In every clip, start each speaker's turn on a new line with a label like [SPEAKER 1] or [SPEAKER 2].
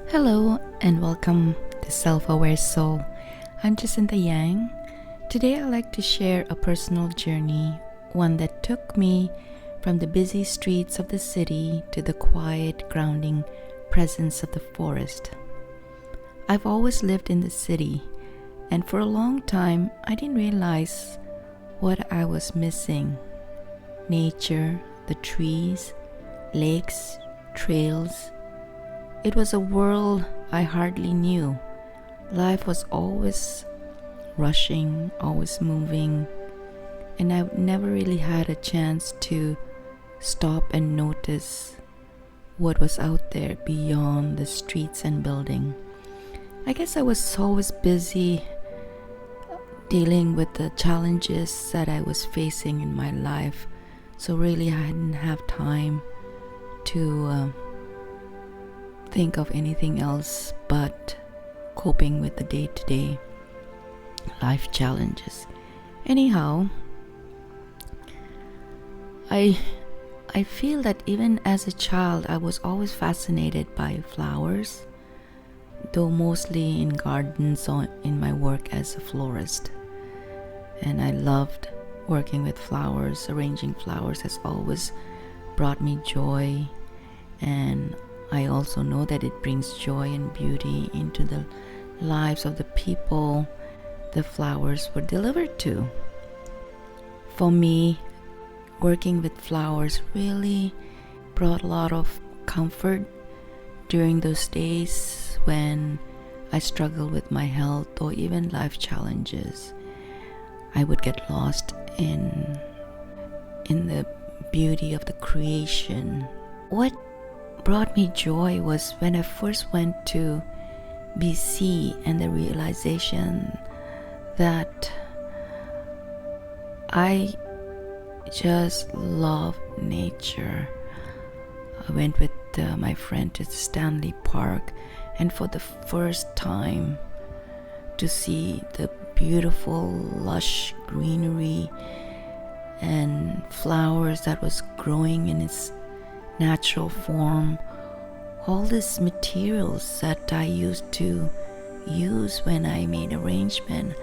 [SPEAKER 1] Hello and welcome to Self-Aware Soul. I'm Jacinta Yang. Today I'd like to share a personal journey, one that took me from the busy streets of the city to the quiet, grounding presence of the forest. I've always lived in the city, and for a long time I didn't realize what I was missing. Nature, the trees, lakes, trails. It was a world I hardly knew. Life was always rushing, always moving, and I never really had a chance to stop and notice what was out there beyond the streets and building. I guess I was always busy dealing with the challenges that I was facing in my life, so really I didn't have time to think of anything else but coping with the day-to-day life challenges. Anyhow, I feel that even as a child I was always fascinated by flowers, though mostly in gardens or in my work as a florist. And I loved working with flowers. Arranging flowers has always brought me joy, and I also know that it brings joy and beauty into the lives of the people the flowers were delivered to. For me, working with flowers really brought a lot of comfort during those days when I struggled with my health or even life challenges. I would get lost in the beauty of the creation. What brought me joy was when I first went to BC and the realization that I just love nature. I went with my friend to Stanley Park, and for the first time to see the beautiful lush greenery and flowers that was growing in its natural form, all these materials that I used to use when I made arrangement,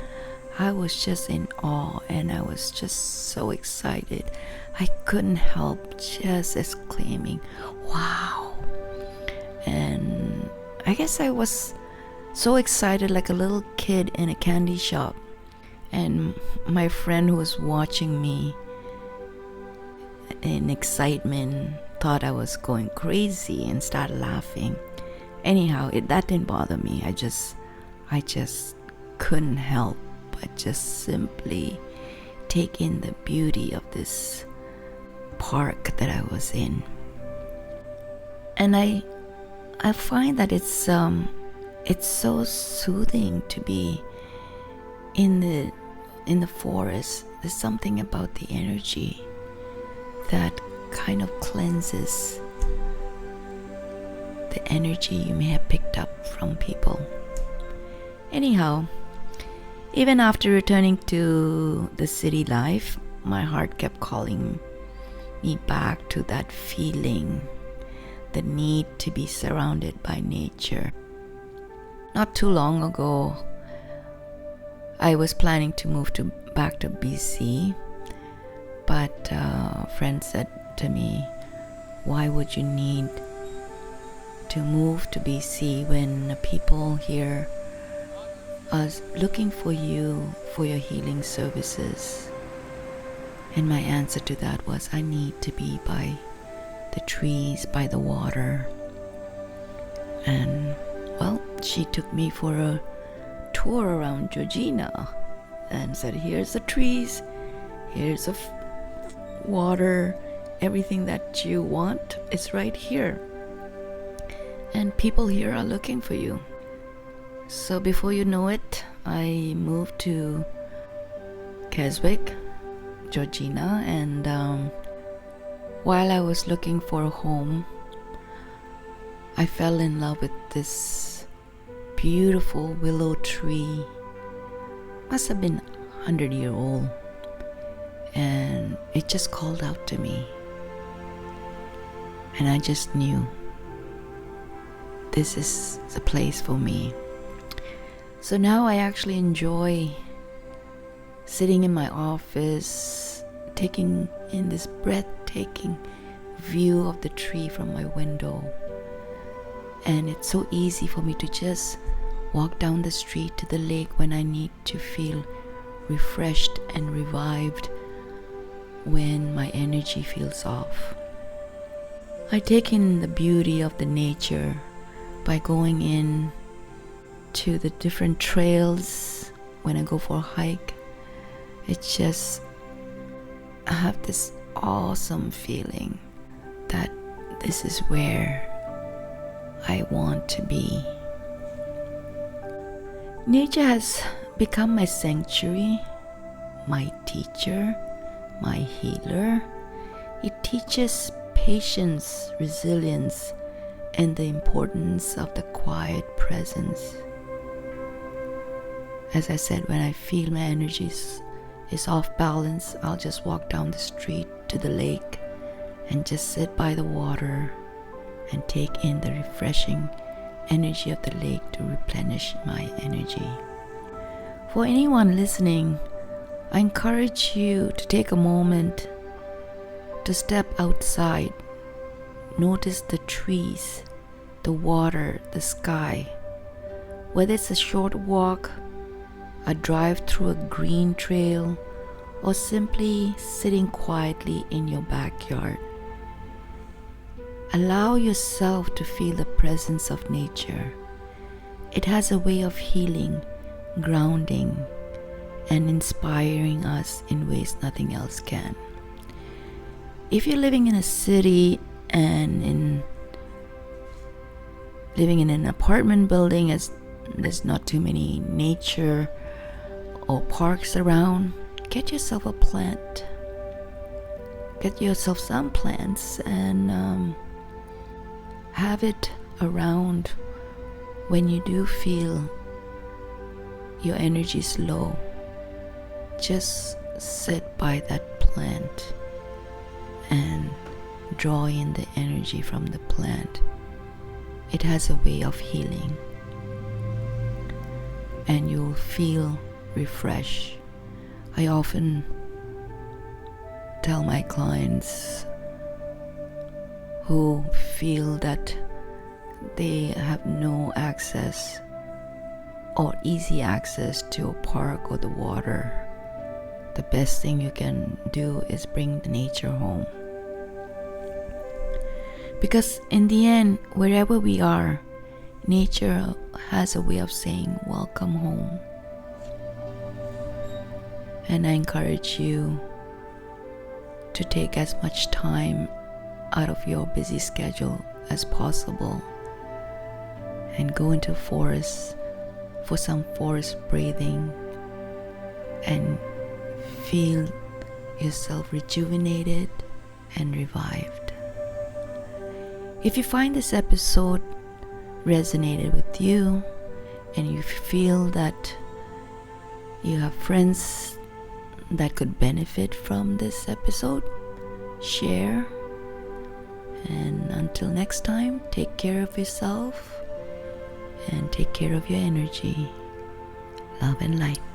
[SPEAKER 1] I was just in awe and I was just so excited. I couldn't help just exclaiming, wow. And I guess I was so excited, like a little kid in a candy shop. And my friend who was watching me in excitement thought I was going crazy and started laughing. Anyhow, that didn't bother me. I just couldn't help but just simply take in the beauty of this park that I was in. And I find that it's so soothing to be in the forest. There's something about the energy that kind of cleanses the energy you may have picked up from people. Anyhow, even after returning to the city life, my heart kept calling me back to that feeling, the need to be surrounded by nature. Not too long ago, I was planning to move back to BC, but a friend said to me, why would you need to move to BC when people here are looking for you for your healing services? And my answer to that was, I need to be by the trees, by the water. And well, she took me for a tour around Georgina and said, here's the trees, here's the water, everything that you want is right here, and people here are looking for you. So before you know it, I moved to Keswick, Georgina, and while I was looking for a home, I fell in love with this beautiful willow tree. Must have been 100-year-old, and it just called out to me, and I just knew this is the place for me. So now I actually enjoy sitting in my office, taking in this breathtaking view of the tree from my window. And it's so easy for me to just walk down the street to the lake when I need to feel refreshed and revived when my energy feels off. I take in the beauty of the nature by going in to the different trails when I go for a hike. It's just, I have this awesome feeling that this is where I want to be. Nature has become my sanctuary, my teacher, my healer. It teaches patience, resilience, and the importance of the quiet presence. As I said, when I feel my energy is off balance, I'll just walk down the street to the lake and just sit by the water and take in the refreshing energy of the lake to replenish my energy. For anyone listening, I encourage you to take a moment to step outside. Notice the trees, the water, the sky. Whether it's a short walk, a drive through a green trail, or simply sitting quietly in your backyard. Allow yourself to feel the presence of nature. It has a way of healing, grounding, and inspiring us in ways nothing else can. If you're living in a city and living in an apartment building as there's not too many nature or parks around, get yourself a plant. Get yourself some plants and have it around when you do feel your energy is low. Just sit by that plant and draw in the energy from the plant. It has a way of healing, and you'll feel refreshed. I often tell my clients who feel that they have no access or easy access to a park or the water, the best thing you can do is bring the nature home. Because in the end, wherever we are, nature has a way of saying, welcome home. And I encourage you to take as much time out of your busy schedule as possible and go into forest for some forest breathing and feel yourself rejuvenated and revived. If you find this episode resonated with you and you feel that you have friends that could benefit from this episode, share. And until next time, take care of yourself and take care of your energy. Love and light.